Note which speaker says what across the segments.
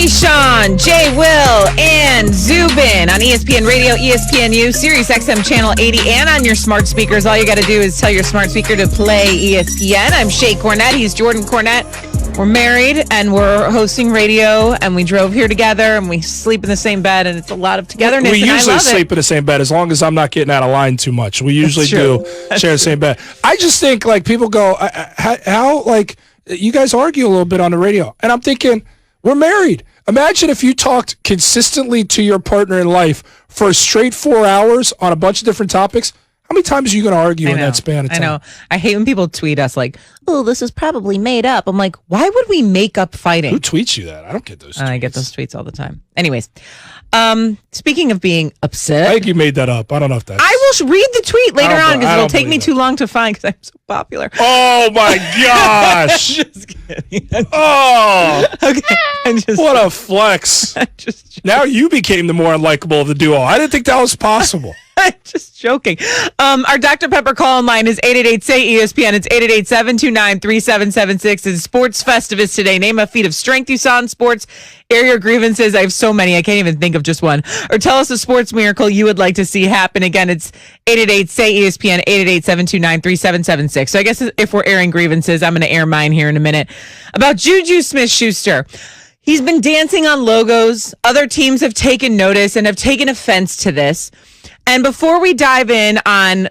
Speaker 1: Sean, Jay, Will, and Zubin on ESPN Radio, ESPNU, Sirius XM Channel 80, and on your smart speakers. All you got to do is tell your smart speaker to play ESPN. I'm Shay Cornett. He's Jordan Cornett. We're married, and we're hosting radio, and we drove here together, and we sleep in the same bed, and it's a lot of togetherness.
Speaker 2: We usually sleep in the same bed as long as I'm not getting out of line too much. We usually do share the same bed. I just think, like, people go, how, like, you guys argue a little bit on the radio. And I'm thinking, we're married. Imagine if you talked consistently to your partner in life for a straight 4 hours on a bunch of different topics. How many times are you going to argue in that span of time?
Speaker 1: I know. I hate when people tweet us like, oh, this is probably made up. I'm like, why would we make up fighting?
Speaker 2: Who tweets you that? I don't get those tweets.
Speaker 1: I get those tweets all the time. Anyways, speaking of being upset.
Speaker 2: I think you made that up. I don't know if that's...
Speaker 1: I will read the tweet later on because it'll take me too long to find because I'm so popular.
Speaker 2: Oh, my gosh.
Speaker 1: Just kidding.
Speaker 2: Oh.
Speaker 1: Okay.
Speaker 2: What a flex. Now you became the more unlikable of the duo. I didn't think that was possible.
Speaker 1: Just joking. Our Dr. Pepper call line is 888-SAY-ESPN. It's 888-729-3776. It's Sports Festivus today. Name a feat of strength you saw in sports. Air your grievances. I have so many. I can't even think of just one. Or tell us a sports miracle you would like to see happen. Again, it's 888-SAY-ESPN, 888-729-3776. So I guess if we're airing grievances, I'm going to air mine here in a minute. About JuJu Smith-Schuster. He's been dancing on logos. Other teams have taken notice and have taken offense to this. And before we dive in on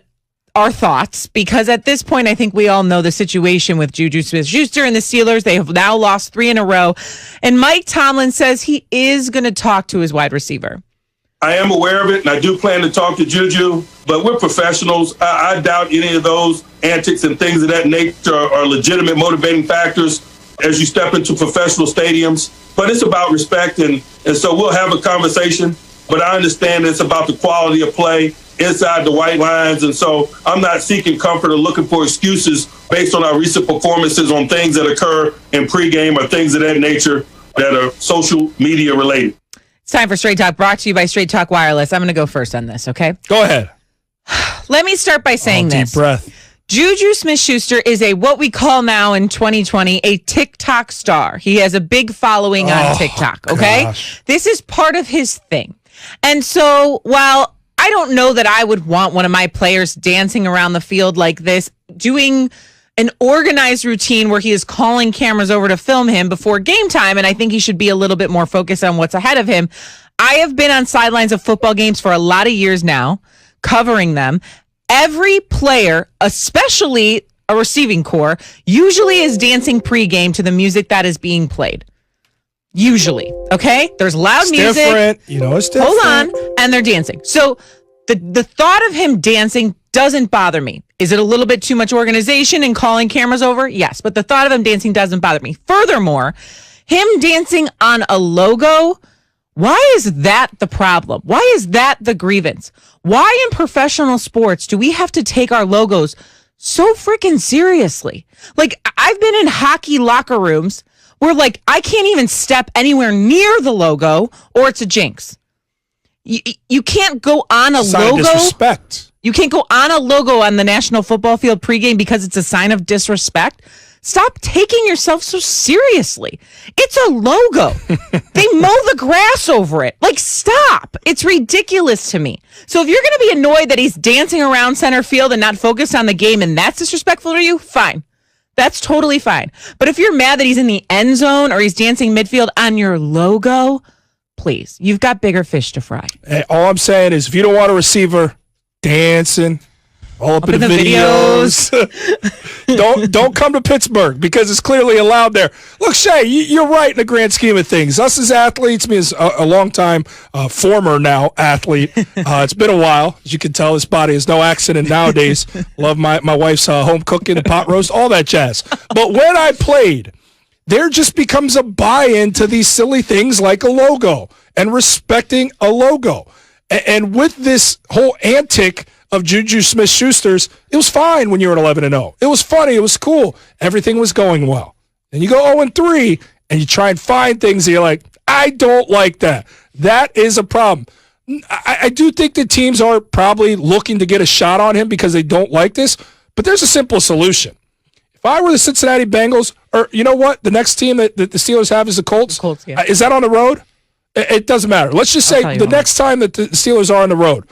Speaker 1: our thoughts, because at this point, I think we all know the situation with JuJu Smith-Schuster and the Steelers. They have now lost 3 in a row. And Mike Tomlin says he is going to talk to his wide receiver.
Speaker 3: I am aware of it, and I do plan to talk to JuJu, but we're professionals. I doubt any of those antics and things of that nature are legitimate motivating factors as you step into professional stadiums. But it's about respect, and so we'll have a conversation. But I understand it's about the quality of play inside the white lines. And so I'm not seeking comfort or looking for excuses based on our recent performances on things that occur in pregame or things of that nature that are social media related.
Speaker 1: It's time for Straight Talk, brought to you by Straight Talk Wireless. I'm going to go first on this, okay?
Speaker 2: Go ahead.
Speaker 1: Let me start by saying this.
Speaker 2: Deep breath.
Speaker 1: JuJu Smith-Schuster is what we call now in 2020 a TikTok star. He has a big following on TikTok, okay?
Speaker 2: Gosh.
Speaker 1: This is part of his thing. And so while I don't know that I would want one of my players dancing around the field like this, doing an organized routine where he is calling cameras over to film him before game time, and I think he should be a little bit more focused on what's ahead of him. I have been on sidelines of football games for a lot of years now, covering them. Every player, especially a receiving corps, usually is dancing pregame to the music that is being played. Usually, okay? There's loud music.
Speaker 2: Different. You know, it's different.
Speaker 1: Hold on, and they're dancing. So the thought of him dancing doesn't bother me. Is it a little bit too much organization and calling cameras over? Yes, but the thought of him dancing doesn't bother me. Furthermore, him dancing on a logo, why is that the problem? Why is that the grievance? Why in professional sports do we have to take our logos so freaking seriously? Like, I've been in hockey locker rooms where, like, I can't even step anywhere near the logo or it's a jinx. You can't go on a logo.
Speaker 2: Disrespect.
Speaker 1: You can't go on a logo on the National Football Field pregame because it's a sign of disrespect. Stop taking yourself so seriously. It's a logo. They mow the grass over it. Like, stop. It's ridiculous to me. So if you're going to be annoyed that he's dancing around center field and not focused on the game and that's disrespectful to you, fine. That's totally fine. But if you're mad that he's in the end zone or he's dancing midfield on your logo, please, you've got bigger fish to fry.
Speaker 2: Hey, all I'm saying is if you don't want a receiver dancing all up in the videos, don't come to Pittsburgh because it's clearly allowed there. Look, Shay, you're right in the grand scheme of things. Us as athletes, me as a long-time former now athlete, it's been a while. As you can tell, this body is no accident nowadays. Love my wife's home cooking and pot roast, all that jazz. But when I played, there just becomes a buy-in to these silly things like a logo and respecting a logo. And with this whole antic of JuJu Smith-Schuster's, it was fine when you were at 11-0. It was funny. It was cool. Everything was going well. And you go 0-3, and you try and find things that you're like, I don't like that. That is a problem. I do think the teams are probably looking to get a shot on him because they don't like this, but there's a simple solution. If I were the Cincinnati Bengals, or you know what? The next team that the Steelers have is the Colts.
Speaker 1: Colts, yeah.
Speaker 2: Is that on the road? It doesn't matter. Let's just say the next time that the Steelers are on the road,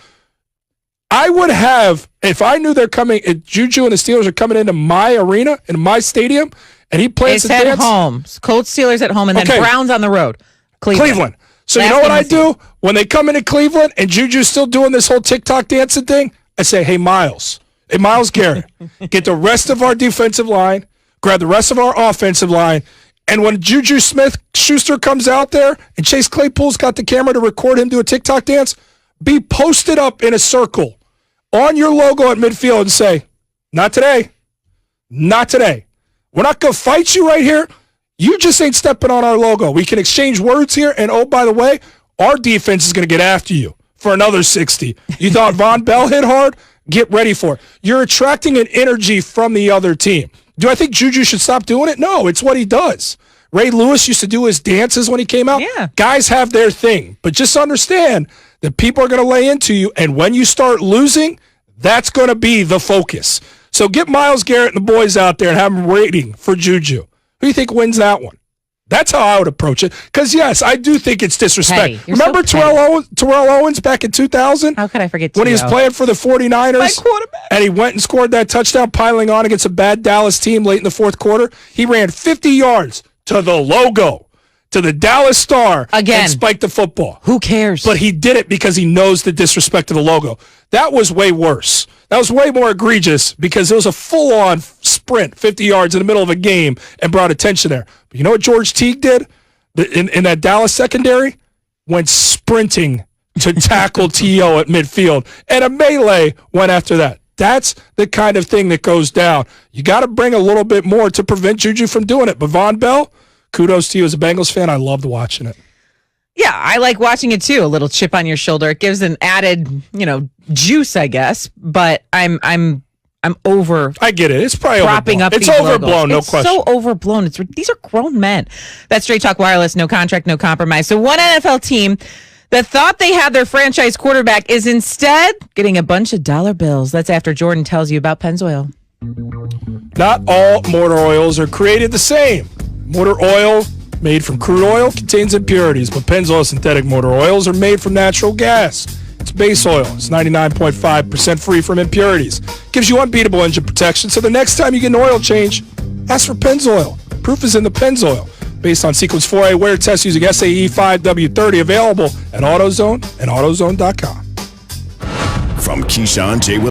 Speaker 2: I would have, if I knew they're coming, if JuJu and the Steelers are coming into my arena, in my stadium, and he plants a dance.
Speaker 1: It's at home. Colts, Steelers at home, and then Browns on the road. Cleveland.
Speaker 2: So you know what I do? When they come into Cleveland and JuJu's still doing this whole TikTok dancing thing, I say, hey, Miles Garrett, get the rest of our defensive line, grab the rest of our offensive line, and when JuJu Smith-Schuster comes out there and Chase Claypool's got the camera to record him do a TikTok dance, be posted up in a circle on your logo at midfield and say, not today. Not today. We're not going to fight you right here. You just ain't stepping on our logo. We can exchange words here, and oh, by the way, our defense is going to get after you for another 60. You thought Von Bell hit hard? Get ready for it. You're attracting an energy from the other team. Do I think JuJu should stop doing it? No, it's what he does. Ray Lewis used to do his dances when he came out.
Speaker 1: Yeah.
Speaker 2: Guys have their thing, but just understand that people are going to lay into you, and when you start losing, that's going to be the focus. So get Myles Garrett and the boys out there and have them waiting for JuJu. Who do you think wins that one? That's how I would approach it. Because, yes, I do think it's disrespect.
Speaker 1: Petty.
Speaker 2: Remember Terrell Owens back in 2000?
Speaker 1: How could I forget
Speaker 2: when he was playing for the 49ers?
Speaker 1: My quarterback.
Speaker 2: And he went and scored that touchdown piling on against a bad Dallas team late in the fourth quarter. He ran 50 yards to the logo, to the Dallas Star,
Speaker 1: again,
Speaker 2: and spiked the football.
Speaker 1: Who cares?
Speaker 2: But he did it because he knows the disrespect of the logo. That was way worse. That was way more egregious because it was a full-on sprint, 50 yards in the middle of a game, and brought attention there. But you know what George Teague did in that Dallas secondary? Went sprinting to tackle T.O. at midfield, and a melee went after that. That's the kind of thing that goes down. You got to bring a little bit more to prevent JuJu from doing it. But Von Bell, kudos to you as a Bengals fan. I loved watching it.
Speaker 1: Yeah, I like watching it too. A little chip on your shoulder. It gives an added, juice, I guess. But I'm over.
Speaker 2: I get it. It's probably
Speaker 1: propping
Speaker 2: overblown.
Speaker 1: up.
Speaker 2: It's
Speaker 1: these
Speaker 2: overblown,
Speaker 1: logos.
Speaker 2: no
Speaker 1: it's
Speaker 2: question.
Speaker 1: So overblown. These are grown men. That's Straight Talk Wireless. No contract, no compromise. So one NFL team that thought they had their franchise quarterback is instead getting a bunch of dollar bills. That's after Jordan tells you about Pennzoil.
Speaker 2: Not all motor oils are created the same. Motor oil made from crude oil contains impurities, but Pennzoil synthetic motor oils are made from natural gas. It's base oil. It's 99.5% free from impurities. Gives you unbeatable engine protection, so the next time you get an oil change, ask for Pennzoil. Proof is in the Pennzoil. Based on Sequence 4A wear test using SAE 5W30, available at AutoZone and AutoZone.com.
Speaker 4: From Keyshawn J.